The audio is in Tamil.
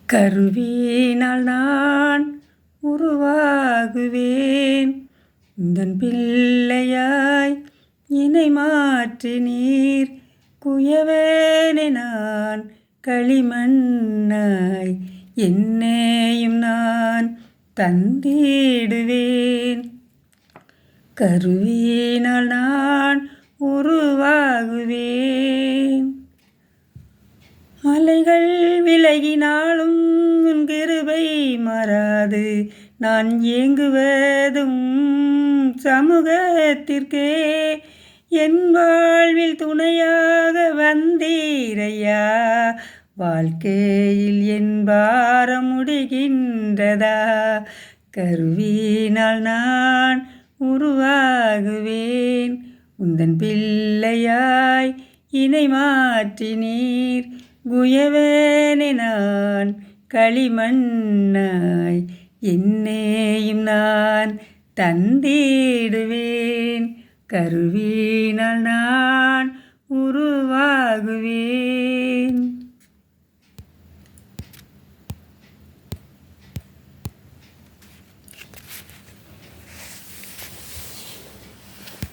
கருவினால் நான் உருவாகுவேன், உந்தன் பிள்ளையாய் என்னை மாற்றி நீர் குயவேனே நான் களிமண்ணாய் என்னையும் நான் தந்திடுவேன். கருவினால் நான் உருவாகுவேன். மலைகள் விலகினாலும் உன் கிருபை மாறாது, நான் ஏங்குவதும் சமூகத்திற்கே. என் வாழ்வில் துணையாக வந்தீரையா, வாழ்க்கையில் என் பாரம் முடிகின்றதா? கருவினால் நான் உருவாகுவேன், உந்தன் பிள்ளையாய் இணை மாற்றி நீர் குயவேனே நான் களிமண்ணாய் என்னையும் நான் தந்திடுவேன். கருவினால் நான்